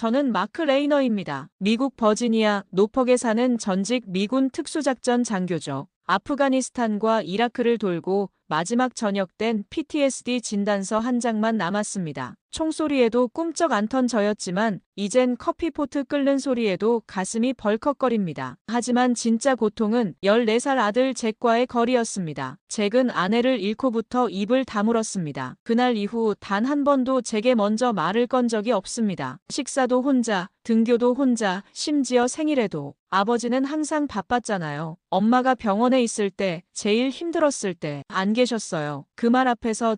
저는 마크 레이너입니다. 미국 버지니아 노퍽에 사는 전직 미군 특수작전 장교죠. 아프가니스탄과 이라크를 돌고 마지막 전역된 PTSD 진단서 한 장만 남았습니다. 총소리에도 꿈쩍 않던 저였지만 이젠 커피포트 끓는 소리에도 가슴이 벌컥거립니다. 하지만 진짜 고통은 14살 아들 잭과의 거리였습니다. 잭은 아내를 잃고부터 입을 다물었습니다. 그날 이후 단 한 번도 잭에 먼저 말을 건 적이 없습니다. 식사도 혼자, 등교도 혼자, 심지어 생일에도. 아버지는 항상 바빴잖아요. 엄마가 병원에 있을 때, 제일 힘들었을 때 안 계셨어요. 그 말 앞에서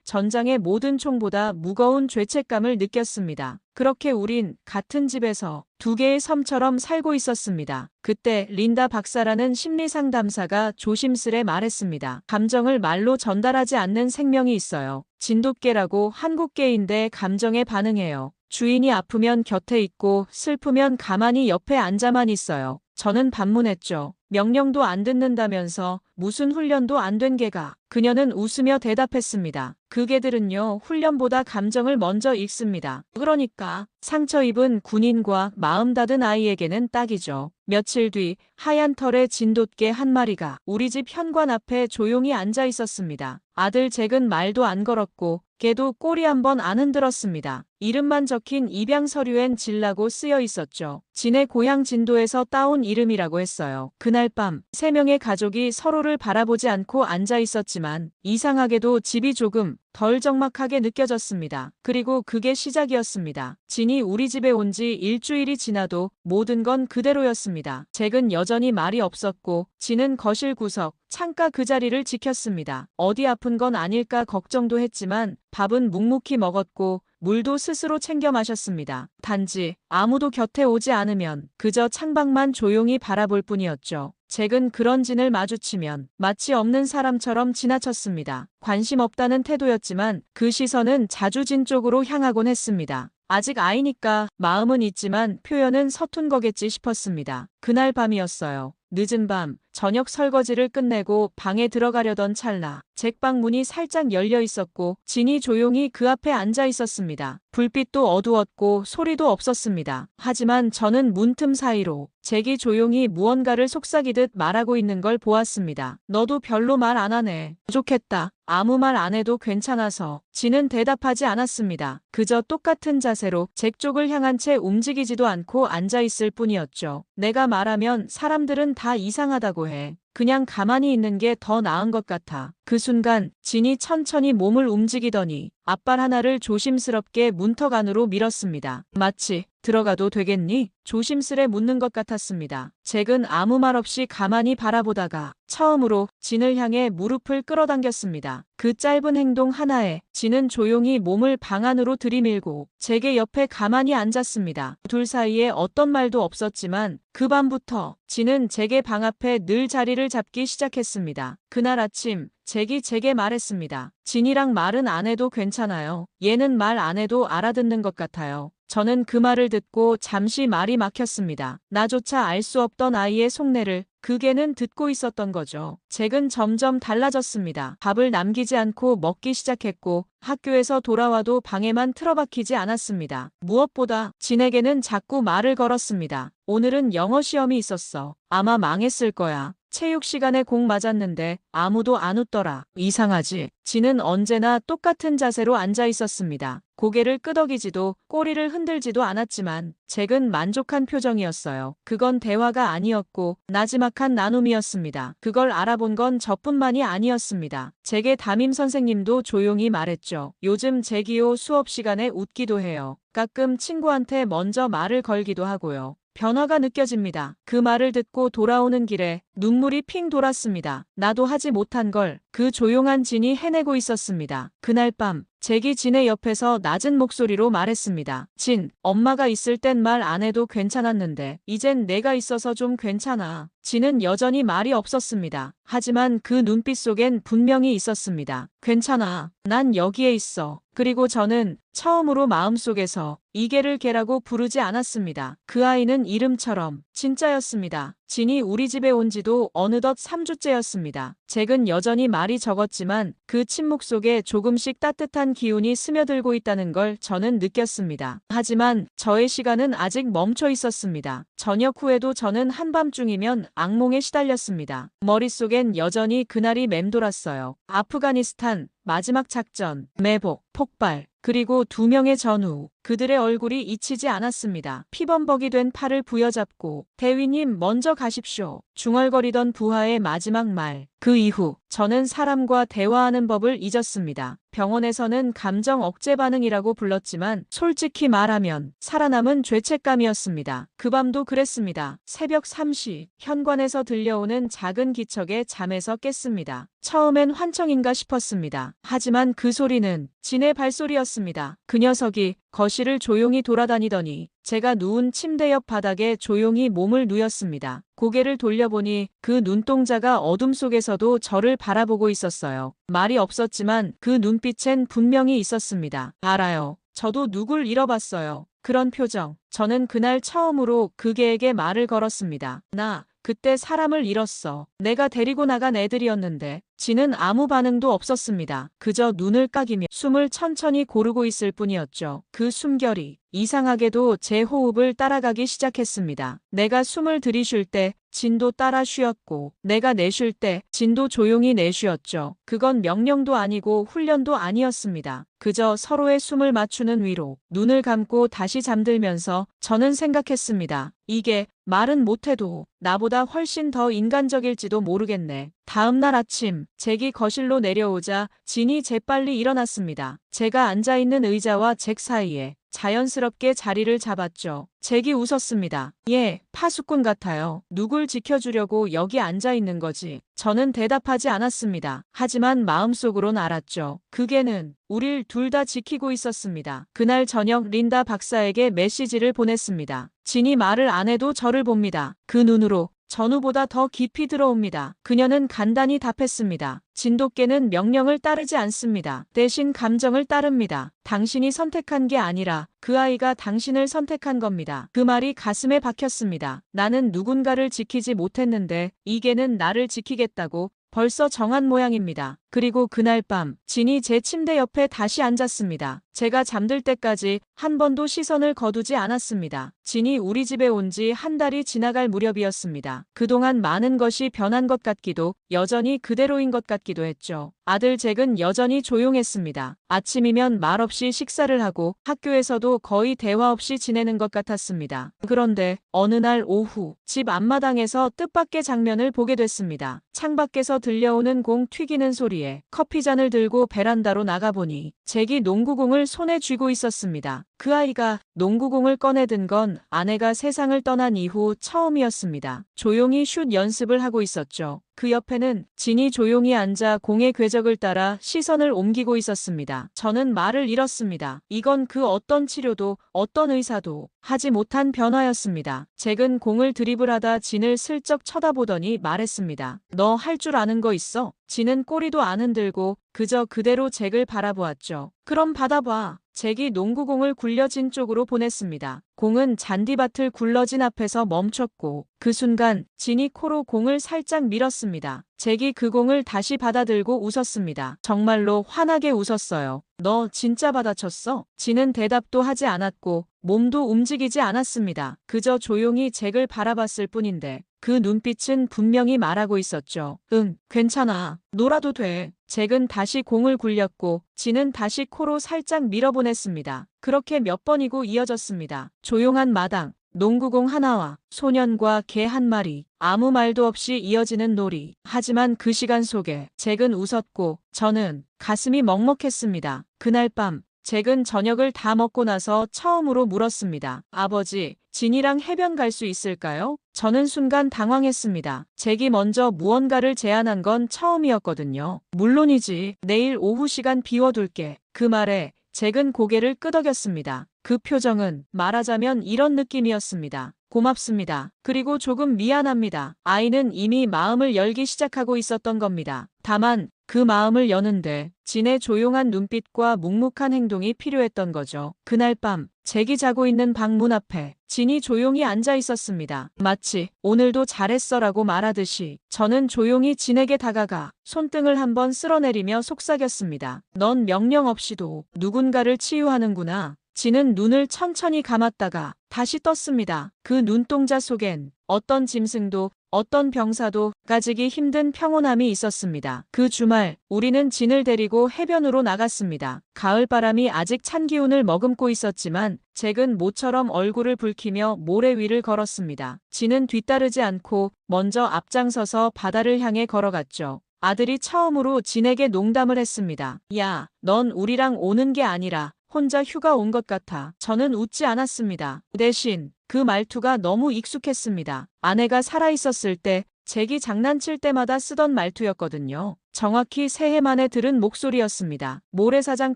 전장의 모든 총보다 무거운 죄책감을 느꼈습니다. 그렇게 우린 같은 집에서 두 개의 섬처럼 살고 있었습니다. 그때 린다 박사라는 심리상담사가 조심스레 말했습니다. 감정을 말로 전달하지 않는 생명이 있어요. 진돗개라고 한국개인데 감정에 반응해요. 주인이 아프면 곁에 있고 슬프면 가만히 옆에 앉아만 있어요. 저는 반문했죠. 명령도 안 듣는다면서 무슨 훈련도 안 된 개가. 그녀는 웃으며 대답했습니다. 그 개들은요, 훈련보다 감정을 먼저 읽습니다. 그러니까 상처 입은 군인과 마음 닫은 아이에게는 딱이죠. 며칠 뒤 하얀 털의 진돗개 한 마리가 우리 집 현관 앞에 조용히 앉아 있었습니다. 아들 잭은 말도 안 걸었고 개도 꼬리 한번 안 흔들었습니다. 이름만 적힌 입양 서류엔 진라고 쓰여 있었죠. 진의 고향 진도에서 따온 이름이라고 했어요. 그날 밤 3명의 가족이 서로를 바라보지 않고 앉아 있었지만 이상하게도 집이 조금 덜 적막하게 느껴졌습니다. 그리고 그게 시작이었습니다. 진이 우리 집에 온 지 일주일이 지나도 모든 건 그대로였습니다. 잭은 여전히 말이 없었고 진은 거실 구석, 창가 그 자리를 지켰습니다. 어디 아픈 건 아닐까 걱정도 했지만 밥은 묵묵히 먹었고 물도 스스로 챙겨 마셨습니다. 단지 아무도 곁에 오지 않으면 그저 창밖만 조용히 바라볼 뿐이었죠. 잭은 그런 진을 마주치면 마치 없는 사람처럼 지나쳤습니다. 관심 없다는 태도였지만 그 시선은 자주 진 쪽으로 향하곤 했습니다. 아직 아이니까 마음은 있지만 표현은 서툰 거겠지 싶었습니다. 그날 밤이었어요. 늦은 밤, 저녁 설거지를 끝내고 방에 들어가려던 찰나 잭방 문이 살짝 열려 있었고 진이 조용히 그 앞에 앉아 있었습니다. 불빛도 어두웠고 소리도 없었습니다. 하지만 저는 문틈 사이로 잭이 조용히 무언가를 속삭이듯 말하고 있는 걸 보았습니다. 너도 별로 말 안 하네. 좋겠다. 아무 말 안 해도 괜찮아서. 진은 대답하지 않았습니다. 그저 똑같은 자세로 잭 쪽을 향한 채 움직이지도 않고 앉아 있을 뿐이었죠. 내가 말하면 사람들은 다 이상하다고 해. 그냥 가만히 있는 게 더 나은 것 같아. 그 순간 진이 천천히 몸을 움직이더니 앞발 하나를 조심스럽게 문턱 안으로 밀었습니다. 마치 들어가도 되겠니? 조심스레 묻는 것 같았습니다. 잭은 아무 말 없이 가만히 바라보다가 처음으로 진을 향해 무릎을 끌어당겼습니다. 그 짧은 행동 하나에 진은 조용히 몸을 방 안으로 들이밀고 잭의 옆에 가만히 앉았습니다. 둘 사이에 어떤 말도 없었지만 그 밤부터 진은 잭의 방 앞에 늘 자리를 잡기 시작했습니다. 그날 아침 잭이 제게 말했습니다. 진이랑 말은 안 해도 괜찮아요. 얘는 말 안 해도 알아듣는 것 같아요. 저는 그 말을 듣고 잠시 말이 막혔습니다. 나조차 알 수 없던 아이의 속내를 그 개는 듣고 있었던 거죠. 잭은 점점 달라졌습니다. 밥을 남기지 않고 먹기 시작했고 학교에서 돌아와도 방에만 틀어박히지 않았습니다. 무엇보다 진에게는 자꾸 말을 걸었습니다. 오늘은 영어 시험이 있었어. 아마 망했을 거야. 체육 시간에 공 맞았는데 아무도 안 웃더라. 이상하지? 진은 언제나 똑같은 자세로 앉아 있었습니다. 고개를 끄덕이지도 꼬리를 흔들지도 않았지만 잭은 만족한 표정이었어요. 그건 대화가 아니었고 나지막한 나눔이었습니다. 그걸 알아본 건 저뿐만이 아니었습니다. 잭의 담임 선생님도 조용히 말했죠. 요즘 잭이요 수업 시간에 웃기도 해요. 가끔 친구한테 먼저 말을 걸기도 하고요. 변화가 느껴집니다. 그 말을 듣고 돌아오는 길에 눈물이 핑 돌았습니다. 나도 하지 못한 걸 그 조용한 진이 해내고 있었습니다. 그날 밤 잭이 진의 옆에서 낮은 목소리로 말했습니다. 진, 엄마가 있을 땐 말 안 해도 괜찮았는데 이젠 내가 있어서 좀 괜찮아. 진은 여전히 말이 없었습니다. 하지만 그 눈빛 속엔 분명히 있었습니다. 괜찮아. 난 여기에 있어. 그리고 저는 처음으로 마음속에서 이 개를 개라고 부르지 않았습니다. 그 아이는 이름처럼 진짜였습니다. 진이 우리 집에 온 지도 지도 어느덧 3주째였습니다. 잭은 여전히 말이 적었지만 그 침묵 속에 조금씩 따뜻한 기운이 스며들고 있다는 걸 저는 느꼈습니다. 하지만 저의 시간은 아직 멈춰 있었습니다. 저녁 후에도 저는 한밤중이면 악몽에 시달렸습니다. 머릿속엔 여전히 그날이 맴돌았어요. 아프가니스탄, 마지막 작전, 매복, 폭발, 그리고 2명의 전우. 그들의 얼굴이 잊히지 않았습니다. 피범벅이 된 팔을 부여잡고 대위님 먼저 가십시오. 중얼거리던 부하의 마지막 말. 그 이후 저는 사람과 대화하는 법을 잊었습니다. 병원에서는 감정 억제 반응이라고 불렀지만 솔직히 말하면 살아남은 죄책감이었습니다. 그 밤도 그랬습니다. 새벽 3시 현관에서 들려오는 작은 기척에 잠에서 깼습니다. 처음엔 환청인가 싶었습니다. 하지만 그 소리는 진의 발소리였습니다. 그 녀석이 거실을 조용히 돌아다니더니 제가 누운 침대 옆 바닥에 조용히 몸을 누였습니다. 고개를 돌려보니 그 눈동자가 어둠 속에서도 저를 바라보고 있었어요. 말이 없었지만 그 눈빛엔 분명히 있었습니다. 알아요. 저도 누굴 잃어봤어요. 그런 표정. 저는 그날 처음으로 그개에게 말을 걸었습니다. 나 그때 사람을 잃었어. 내가 데리고 나간 애들이었는데. 지는 아무 반응도 없었습니다. 그저 눈을 까기며 숨을 천천히 고르고 있을 뿐이었죠. 그 숨결이 이상하게도 제 호흡을 따라가기 시작했습니다. 내가 숨을 들이쉴 때 진도 따라 쉬었고 내가 내쉴 때 진도 조용히 내쉬었죠. 그건 명령도 아니고 훈련도 아니었습니다. 그저 서로의 숨을 맞추는 위로 눈을 감고 다시 잠들면서 저는 생각했습니다. 이게 말은 못해도 나보다 훨씬 더 인간적일지도 모르겠네. 다음 날 아침 잭이 거실로 내려오자 진이 재빨리 일어났습니다. 제가 앉아있는 의자와 잭 사이에 자연스럽게 자리를 잡았죠. 잭이 웃었습니다. 예, 파수꾼 같아요. 누굴 지켜주려고 여기 앉아있는 거지. 저는 대답하지 않았습니다. 하지만 마음속으론 알았죠. 그게는 우릴 둘 다 지키고 있었습니다. 그날 저녁 린다 박사에게 메시지를 보냈습니다. 진이 말을 안 해도 저를 봅니다. 그 눈으로 전우보다 더 깊이 들어옵니다. 그녀는 간단히 답했습니다. 진돗개는 명령을 따르지 않습니다. 대신 감정을 따릅니다. 당신이 선택한 게 아니라 그 아이가 당신을 선택한 겁니다. 그 말이 가슴에 박혔습니다. 나는 누군가를 지키지 못했는데 이 개는 나를 지키겠다고 벌써 정한 모양입니다. 그리고 그날 밤 진이 제 침대 옆에 다시 앉았습니다. 제가 잠들 때까지 한 번도 시선을 거두지 않았습니다. 진이 우리 집에 온 지 한 달이 지나갈 무렵이었습니다. 그동안 많은 것이 변한 것 같기도 여전히 그대로인 것 같기도 했죠. 아들 잭은 여전히 조용했습니다. 아침이면 말없이 식사를 하고 학교에서도 거의 대화 없이 지내는 것 같았습니다. 그런데 어느 날 오후 집 앞마당에서 뜻밖의 장면을 보게 됐습니다. 창밖에서 들려오는 공 튀기는 소리에 커피잔을 들고 베란다로 나가보니 잭이 농구공을 손에 쥐고 있었습니다. 그 아이가 농구공을 꺼내든 건 아내가 세상을 떠난 이후 처음이었습니다. 조용히 슛 연습을 하고 있었죠. 그 옆에는 진이 조용히 앉아 공의 궤적을 따라 시선을 옮기고 있었습니다. 저는 말을 잃었습니다. 이건 그 어떤 치료도 어떤 의사도 하지 못한 변화였습니다. 잭은 공을 드리블하다 진을 슬쩍 쳐다보더니 말했습니다. 너 할 줄 아는 거 있어? 진은 꼬리도 안 흔들고 그저 그대로 잭을 바라보았죠. 그럼 받아봐. 잭이 농구공을 굴려진 쪽으로 보냈습니다. 공은 잔디밭을 굴러진 앞에서 멈췄고 그 순간 진이 코로 공을 살짝 밀었습니다. 잭이 그 공을 다시 받아들고 웃었습니다. 정말로 환하게 웃었어요. 너 진짜 받아쳤어? 진은 대답도 하지 않았고 몸도 움직이지 않았습니다. 그저 조용히 잭을 바라봤을 뿐인데 그 눈빛은 분명히 말하고 있었죠. 응, 괜찮아. 놀아도 돼. 잭은 다시 공을 굴렸고 진은 다시 코로 살짝 밀어보냈습니다. 그렇게 몇 번이고 이어졌습니다. 조용한 마당, 농구공 하나와 소년과 개 한 마리, 아무 말도 없이 이어지는 놀이. 하지만 그 시간 속에 잭은 웃었고 저는 가슴이 먹먹했습니다. 그날 밤 잭은 저녁을 다 먹고 나서 처음으로 물었습니다. 아버지, 진이랑 해변 갈 수 있을까요? 저는 순간 당황했습니다. 잭이 먼저 무언가를 제안한 건 처음이었거든요. 물론이지. 내일 오후 시간 비워둘게. 그 말에 잭은 고개를 끄덕였습니다. 그 표정은 말하자면 이런 느낌이었습니다. 고맙습니다. 그리고 조금 미안합니다. 아이는 이미 마음을 열기 시작하고 있었던 겁니다. 다만 그 마음을 여는데 진의 조용한 눈빛과 묵묵한 행동이 필요했던 거죠. 그날 밤 잭이 자고 있는 방 문 앞에 진이 조용히 앉아 있었습니다. 마치 오늘도 잘했어라고 말하듯이 저는 조용히 진에게 다가가 손등을 한번 쓸어내리며 속삭였습니다. 넌 명령 없이도 누군가를 치유하는구나. 진은 눈을 천천히 감았다가 다시 떴습니다. 그 눈동자 속엔 어떤 짐승도 어떤 병사도 가지기 힘든 평온함이 있었습니다. 그 주말 우리는 진을 데리고 해변으로 나갔습니다. 가을바람이 아직 찬 기운을 머금고 있었지만 잭은 모처럼 얼굴을 붉히며 모래 위를 걸었습니다. 진은 뒤따르지 않고 먼저 앞장서서 바다를 향해 걸어갔죠. 아들이 처음으로 진에게 농담을 했습니다. 야, 넌 우리랑 오는 게 아니라 혼자 휴가 온 것 같아. 저는 웃지 않았습니다. 대신 그 말투가 너무 익숙했습니다. 아내가 살아있었을 때 잭이 장난칠 때마다 쓰던 말투였거든요. 정확히 새해 만에 들은 목소리였습니다. 모래사장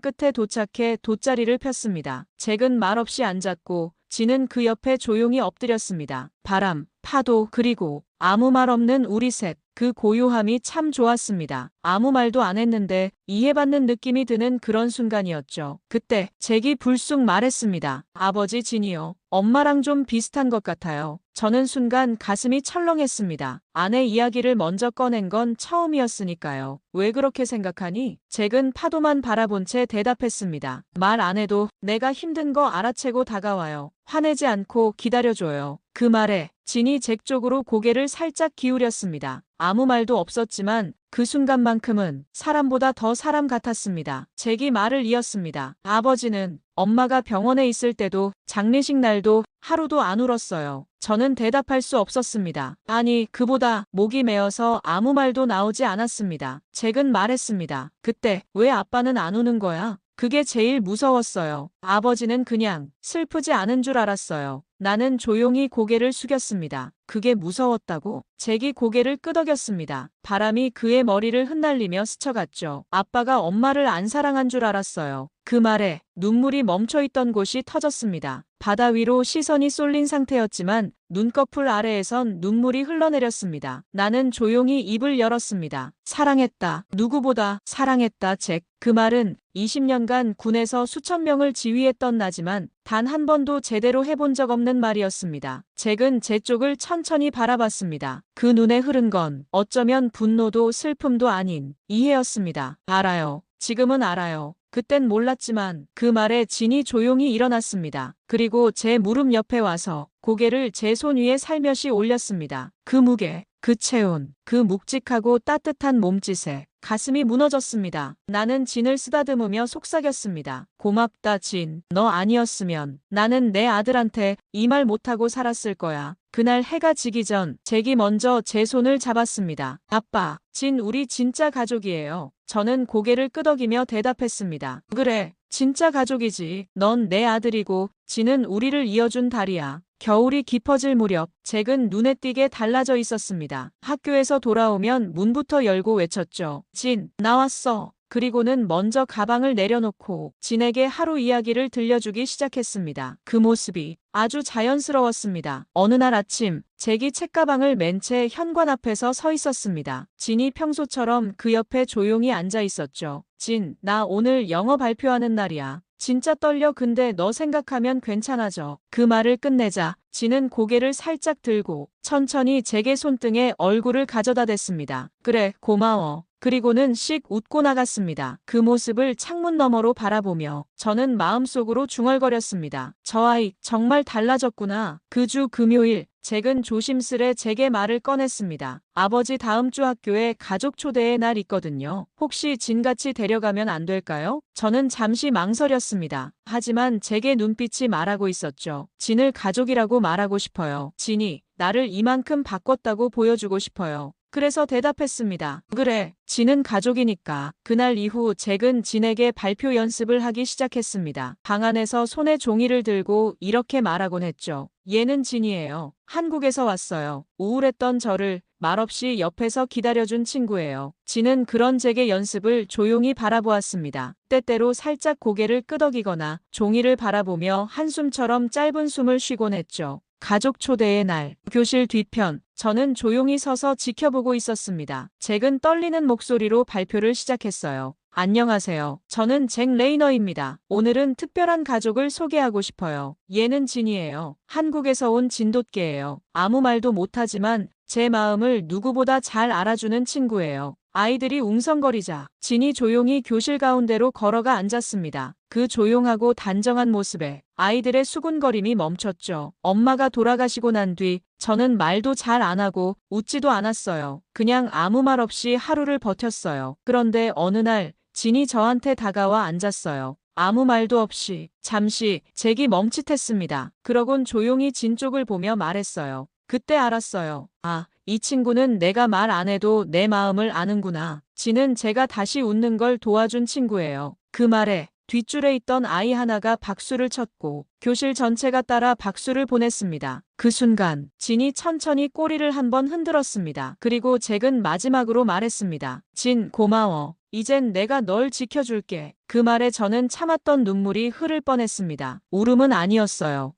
끝에 도착해 돗자리를 폈습니다. 잭은 말없이 앉았고 진은 그 옆에 조용히 엎드렸습니다. 바람, 파도, 그리고 아무 말 없는 우리 셋. 그 고요함이 참 좋았습니다. 아무 말도 안 했는데 이해받는 느낌이 드는 그런 순간이었죠. 그때 잭이 불쑥 말했습니다. 아버지 진이요. 엄마랑 좀 비슷한 것 같아요. 저는 순간 가슴이 철렁했습니다. 아내 이야기를 먼저 꺼낸 건 처음이었으니까요. 왜 그렇게 생각하니? 잭은 파도만 바라본 채 대답했습니다. 말 안 해도 내가 힘든 거 알아채고 다가와요. 화내지 않고 기다려줘요. 그 말에 진이 잭 쪽으로 고개를 살짝 기울였습니다. 아무 말도 없었지만 그 순간만큼은 사람보다 더 사람 같았습니다. 잭이 말을 이었습니다. 아버지는 엄마가 병원에 있을 때도 장례식 날도 하루도 안 울었어요. 저는 대답할 수 없었습니다. 아니, 그보다 목이 메어서 아무 말도 나오지 않았습니다. 잭은 말했습니다. 그때 왜 아빠는 안 우는 거야? 그게 제일 무서웠어요. 아버지는 그냥 슬프지 않은 줄 알았어요. 나는 조용히 고개를 숙였습니다. 그게 무서웠다고? 잭이 고개를 끄덕였습니다. 바람이 그의 머리를 흩날리며 스쳐갔죠. 아빠가 엄마를 안 사랑한 줄 알았어요. 그 말에 눈물이 멈춰있던 곳이 터졌습니다. 바다 위로 시선이 쏠린 상태였지만 눈꺼풀 아래에선 눈물이 흘러내렸습니다. 나는 조용히 입을 열었습니다. 사랑했다. 누구보다 사랑했다, 잭. 그 말은 20년간 군에서 수천 명을 지휘했던 나지만 단 한 번도 제대로 해본 적 없는 말이었습니다. 잭은 제 쪽을 천천히 바라봤습니다. 그 눈에 흐른 건 어쩌면 분노도 슬픔도 아닌 이해였습니다. 알아요. 지금은 알아요. 그땐 몰랐지만 그 말에 진이 조용히 일어났습니다. 그리고 제 무릎 옆에 와서 고개를 제 손 위에 살며시 올렸습니다. 그 무게, 그 체온, 그 묵직하고 따뜻한 몸짓에 가슴이 무너졌습니다. 나는 진을 쓰다듬으며 속삭였습니다. 고맙다, 진. 너 아니었으면 나는 내 아들한테 이 말 못하고 살았을 거야. 그날 해가 지기 전 잭이 먼저 제 손을 잡았습니다. 아빠, 진 우리 진짜 가족이에요. 저는 고개를 끄덕이며 대답했습니다. 그래, 진짜 가족이지. 넌 내 아들이고 진은 우리를 이어준 다리야. 겨울이 깊어질 무렵 잭은 눈에 띄게 달라져 있었습니다. 학교에서 돌아오면 문부터 열고 외쳤죠. 진, 나왔어. 그리고는 먼저 가방을 내려놓고 진에게 하루 이야기를 들려주기 시작했습니다. 그 모습이 아주 자연스러웠습니다. 어느 날 아침 잭이 책가방을 맨 채 현관 앞에서 서 있었습니다. 진이 평소처럼 그 옆에 조용히 앉아 있었죠. 진, 나 오늘 영어 발표하는 날이야. 진짜 떨려. 근데 너 생각하면 괜찮아져. 그 말을 끝내자 진은 고개를 살짝 들고 천천히 잭의 손등에 얼굴을 가져다 댔습니다. 그래, 고마워. 그리고는 씩 웃고 나갔습니다. 그 모습을 창문 너머로 바라보며 저는 마음속으로 중얼거렸습니다. 저 아이 정말 달라졌구나. 그 주 금요일 잭은 조심스레 잭의 말을 꺼냈습니다. 아버지 다음 주 학교에 가족 초대의 날 있거든요. 혹시 진같이 데려가면 안 될까요? 저는 잠시 망설였습니다. 하지만 잭의 눈빛이 말하고 있었죠. 진을 가족이라고 말하고 싶어요. 진이 나를 이만큼 바꿨다고 보여주고 싶어요. 그래서 대답했습니다. 그래, 진은 가족이니까. 그날 이후 잭은 진에게 발표 연습을 하기 시작했습니다. 방 안에서 손에 종이를 들고 이렇게 말하곤 했죠. 얘는 진이에요. 한국에서 왔어요. 우울했던 저를 말없이 옆에서 기다려준 친구예요. 진은 그런 잭의 연습을 조용히 바라보았습니다. 때때로 살짝 고개를 끄덕이거나 종이를 바라보며 한숨처럼 짧은 숨을 쉬곤 했죠. 가족 초대의 날, 교실 뒤편, 저는 조용히 서서 지켜보고 있었습니다. 잭은 떨리는 목소리로 발표를 시작했어요. 안녕하세요. 저는 잭 레이너입니다. 오늘은 특별한 가족을 소개하고 싶어요. 얘는 진이에요. 한국에서 온 진돗개예요. 아무 말도 못하지만 제 마음을 누구보다 잘 알아주는 친구예요. 아이들이 웅성거리자 진이 조용히 교실 가운데로 걸어가 앉았습니다. 그 조용하고 단정한 모습에 아이들의 수군거림이 멈췄죠. 엄마가 돌아가시고 난 뒤 저는 말도 잘 안 하고 웃지도 않았어요. 그냥 아무 말 없이 하루를 버텼어요. 그런데 어느 날 진이 저한테 다가와 앉았어요. 아무 말도 없이. 잠시 잭이 멈칫했습니다. 그러곤 조용히 진 쪽을 보며 말했어요. 그때 알았어요. 아, 이 친구는 내가 말 안 해도 내 마음을 아는구나. 진은 제가 다시 웃는 걸 도와준 친구예요. 그 말에 뒷줄에 있던 아이 하나가 박수를 쳤고 교실 전체가 따라 박수를 보냈습니다. 그 순간 진이 천천히 꼬리를 한번 흔들었습니다. 그리고 잭은 마지막으로 말했습니다. 진, 고마워. 이젠 내가 널 지켜줄게. 그 말에 저는 참았던 눈물이 흐를 뻔했습니다. 울음은 아니었어요.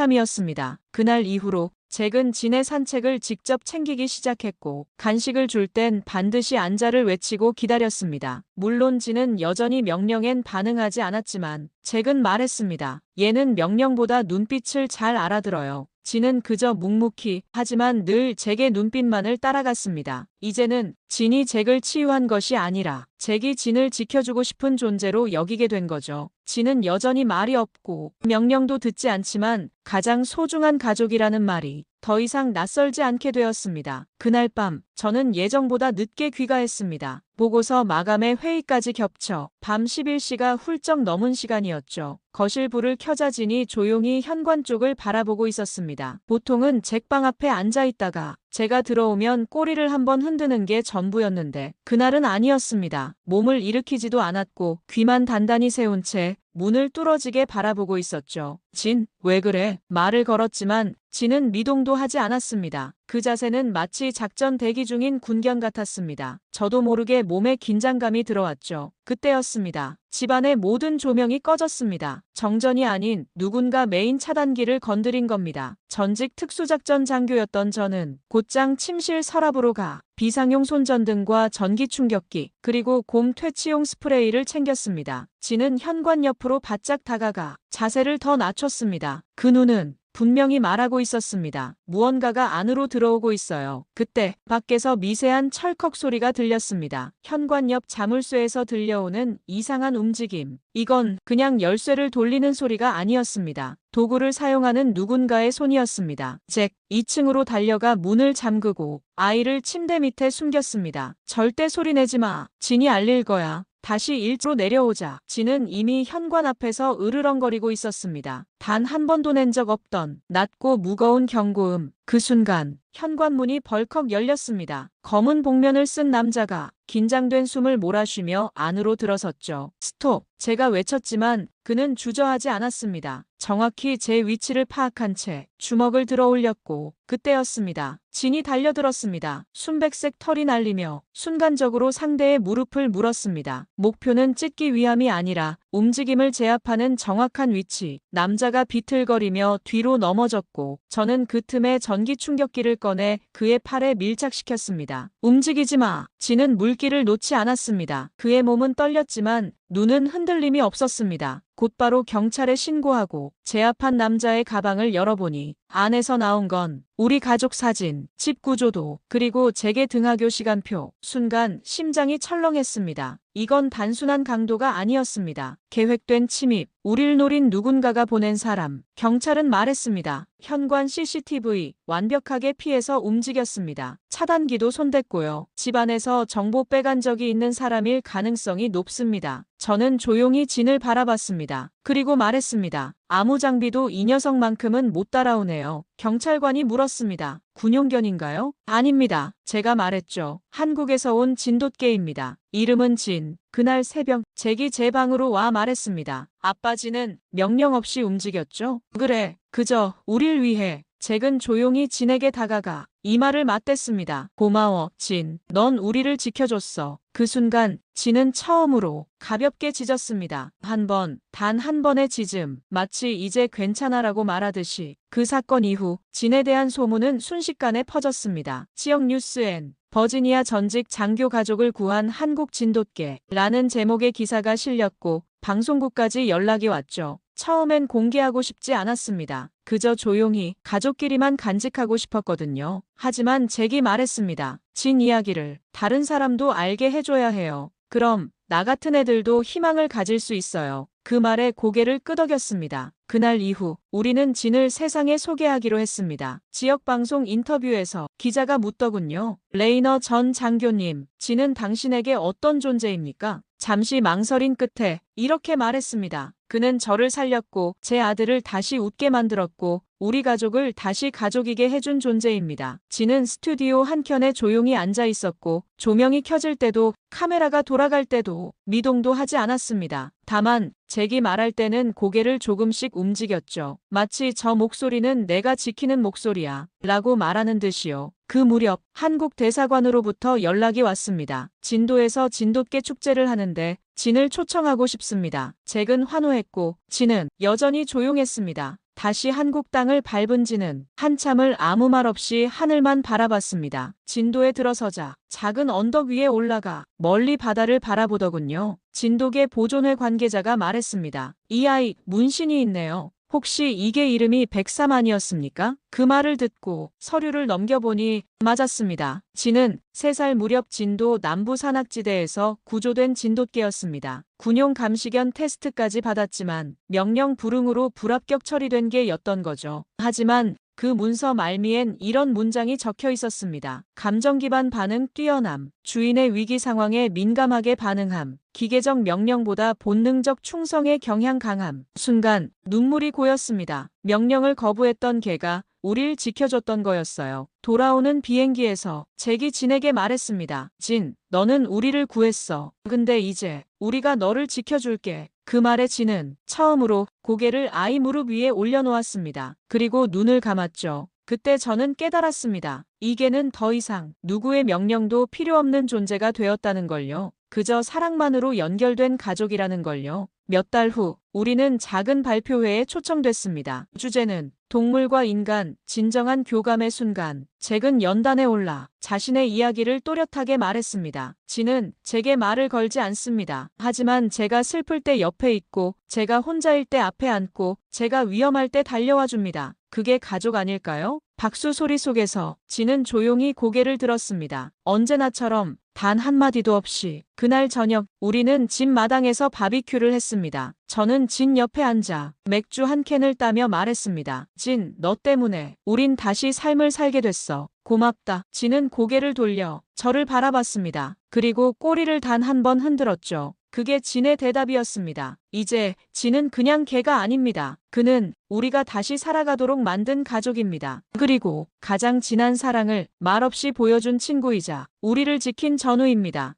벅참이었습니다. 그날 이후로 잭은 진의 산책을 직접 챙기기 시작했고 간식을 줄 땐 반드시 앉아를 외치고 기다렸습니다. 물론 진은 여전히 명령엔 반응하지 않았지만 잭은 말했습니다. 얘는 명령보다 눈빛을 잘 알아들어요. 진은 그저 묵묵히 하지만 늘 잭의 눈빛만을 따라갔습니다. 이제는 진이 잭을 치유한 것이 아니라 잭이 진을 지켜주고 싶은 존재로 여기게 된 거죠. 진은 여전히 말이 없고 명령도 듣지 않지만 가장 소중한 가족이라는 말이 더 이상 낯설지 않게 되었습니다. 그날 밤 저는 예정보다 늦게 귀가했습니다. 보고서 마감에 회의까지 겹쳐 밤 11시가 훌쩍 넘은 시간이었죠. 거실 불을 켜자 진이 조용히 현관 쪽을 바라보고 있었습니다. 보통은 잭방 앞에 앉아 있다가 제가 들어오면 꼬리를 한번 흔드는 게 전부였는데 그날은 아니었습니다. 몸을 일으키지도 않았고 귀만 단단히 세운 채 문을 뚫어지게 바라보고 있었죠. 진, 왜 그래? 말을 걸었지만 진은 미동도 하지 않았습니다. 그 자세는 마치 작전 대기 중인 군견 같았습니다. 저도 모르게 몸에 긴장감이 들어왔죠. 그때였습니다. 집안의 모든 조명이 꺼졌습니다. 정전이 아닌 누군가 메인 차단기를 건드린 겁니다. 전직 특수작전 장교였던 저는 곧장 침실 서랍으로 가 비상용 손전등과 전기 충격기 그리고 곰 퇴치용 스프레이를 챙겼습니다. 진은 현관 옆으로 바짝 다가가 자세를 더 낮췄습니다. 그 눈은 분명히 말하고 있었습니다. 무언가가 안으로 들어오고 있어요. 그때 밖에서 미세한 철컥 소리가 들렸습니다. 현관 옆 자물쇠에서 들려오는 이상한 움직임. 이건 그냥 열쇠를 돌리는 소리가 아니었습니다. 도구를 사용하는 누군가의 손이었습니다. 잭, 2층으로 달려가 문을 잠그고 아이를 침대 밑에 숨겼습니다. 절대 소리내지 마. 진이 알릴 거야. 다시 1층으로 내려오자 진은 이미 현관 앞에서 으르렁거리고 있었습니다. 단 한 번도 낸 적 없던 낮고 무거운 경고음. 그 순간 현관문이 벌컥 열렸습니다. 검은 복면을 쓴 남자가 긴장된 숨을 몰아쉬며 안으로 들어섰죠. 스톱! 제가 외쳤지만 그는 주저하지 않았습니다. 정확히 제 위치를 파악한 채 주먹을 들어 올렸고 그때였습니다. 진이 달려들었습니다. 순백색 털이 날리며 순간적으로 상대의 무릎을 물었습니다. 목표는 찢기 위함이 아니라 움직임을 제압하는 정확한 위치. 남자가 비틀거리며 뒤로 넘어졌고 저는 그 틈에 전기 충격기를 꺼내 그의 팔에 밀착시켰습니다. 움직이지 마. 진은 물기를 놓지 않았습니다. 그의 몸은 떨렸지만 눈은 흔들림이 없었습니다. 곧바로 경찰에 신고하고 제압한 남자의 가방을 열어보니 안에서 나온 건 우리 가족 사진, 집 구조도, 그리고 잭의 등하교 시간표. 순간 심장이 철렁했습니다. 이건 단순한 강도가 아니었습니다. 계획된 침입, 우릴 노린 누군가가 보낸 사람. 경찰은 말했습니다. 현관 CCTV 완벽하게 피해서 움직였습니다. 차단기도 손댔고요. 집안에서 정보 빼간 적이 있는 사람일 가능성이 높습니다. 저는 조용히 진을 바라봤습니다. 그리고 말했습니다. 아무 장비도 이 녀석만큼은 못 따라오네요. 경찰관이 물었습니다. 군용견인가요? 아닙니다. 제가 말했죠. 한국에서 온 진돗개입니다. 이름은 진. 그날 새벽 잭이 제 방으로 와 말했습니다. 아빠 진은 명령 없이 움직였죠? 그래. 그저 우릴 위해. 잭은 조용히 진에게 다가가 이마를 맞댔습니다. 고마워, 진. 넌 우리를 지켜줬어. 그 순간 진은 처음으로 가볍게 짖었습니다. 한 번, 단 한 번의 짖음, 마치 이제 괜찮아라고 말하듯이. 그 사건 이후 진에 대한 소문은 순식간에 퍼졌습니다. 지역 뉴스엔 버지니아 전직 장교 가족을 구한 한국 진돗개라는 제목의 기사가 실렸고 방송국까지 연락이 왔죠. 처음엔 공개하고 싶지 않았습니다. 그저 조용히 가족끼리만 간직하고 싶었거든요. 하지만 잭이 말했습니다. 진 이야기를 다른 사람도 알게 해줘야 해요. 그럼 나 같은 애들도 희망을 가질 수 있어요. 그 말에 고개를 끄덕였습니다. 그날 이후 우리는 진을 세상에 소개하기로 했습니다. 지역방송 인터뷰에서 기자가 묻더군요. 레이너 전 장교님, 진은 당신에게 어떤 존재입니까? 잠시 망설인 끝에 이렇게 말했습니다. 그는 저를 살렸고 제 아들을 다시 웃게 만들었고 우리 가족을 다시 가족이게 해준 존재입니다. 진은 스튜디오 한켠에 조용히 앉아 있었고 조명이 켜질 때도 카메라가 돌아갈 때도 미동도 하지 않았습니다. 다만 잭이 말할 때는 고개를 조금씩 움직였죠. 마치 저 목소리는 내가 지키는 목소리야 라고 말하는 듯이요. 그 무렵 한국 대사관으로부터 연락이 왔습니다. 진도에서 진돗개 축제를 하는데 진을 초청하고 싶습니다. 잭은 환호했고 진은 여전히 조용했습니다. 다시 한국 땅을 밟은 진은 한참을 아무 말 없이 하늘만 바라봤습니다. 진도에 들어서자 작은 언덕 위에 올라가 멀리 바다를 바라보더군요. 진돗개 보존회 관계자가 말했습니다. 이 아이 문신이 있네요. 혹시 이게 이름이 백삼 아니었습니까? 그 말을 듣고 서류를 넘겨보니 맞았습니다. 진은 3살 무렵 진도 남부 산악지대에서 구조된 진돗개였습니다. 군용 감시견 테스트까지 받았지만 명령 불응으로 불합격 처리된 개였던 거죠. 하지만 그 문서 말미엔 이런 문장이 적혀 있었습니다. 감정 기반 반응 뛰어남, 주인의 위기 상황에 민감하게 반응함, 기계적 명령보다 본능적 충성의 경향 강함. 순간 눈물이 고였습니다. 명령을 거부했던 개가 우릴 지켜줬던 거였어요. 돌아오는 비행기에서 잭이 진에게 말했습니다. 진, 너는 우리를 구했어. 근데 이제 우리가 너를 지켜줄게. 그 말에 진은 처음으로 고개를 아이 무릎 위에 올려놓았습니다. 그리고 눈을 감았죠. 그때 저는 깨달았습니다. 이 개는 더 이상 누구의 명령도 필요 없는 존재가 되었다는 걸요. 그저 사랑만으로 연결된 가족이라는 걸요. 몇 달 후 우리는 작은 발표회에 초청됐습니다. 주제는 동물과 인간, 진정한 교감의 순간. 잭은 연단에 올라 자신의 이야기를 또렷하게 말했습니다. 진은 제게 말을 걸지 않습니다. 하지만 제가 슬플 때 옆에 있고, 제가 혼자일 때 앞에 앉고, 제가 위험할 때 달려와 줍니다. 그게 가족 아닐까요? 박수 소리 속에서 진은 조용히 고개를 들었습니다. 언제나처럼 단 한마디도 없이. 그날 저녁 우리는 집 마당에서 바비큐를 했습니다. 저는 진 옆에 앉아 맥주 한 캔을 따며 말했습니다. 진, 너 때문에 우린 다시 삶을 살게 됐어. 고맙다. 진은 고개를 돌려 저를 바라봤습니다. 그리고 꼬리를 단 한 번 흔들었죠. 그게 진의 대답이었습니다. 이제 진은 그냥 개가 아닙니다. 그는 우리가 다시 살아가도록 만든 가족입니다. 그리고 가장 진한 사랑을 말없이 보여준 친구이자 우리를 지킨 전우입니다.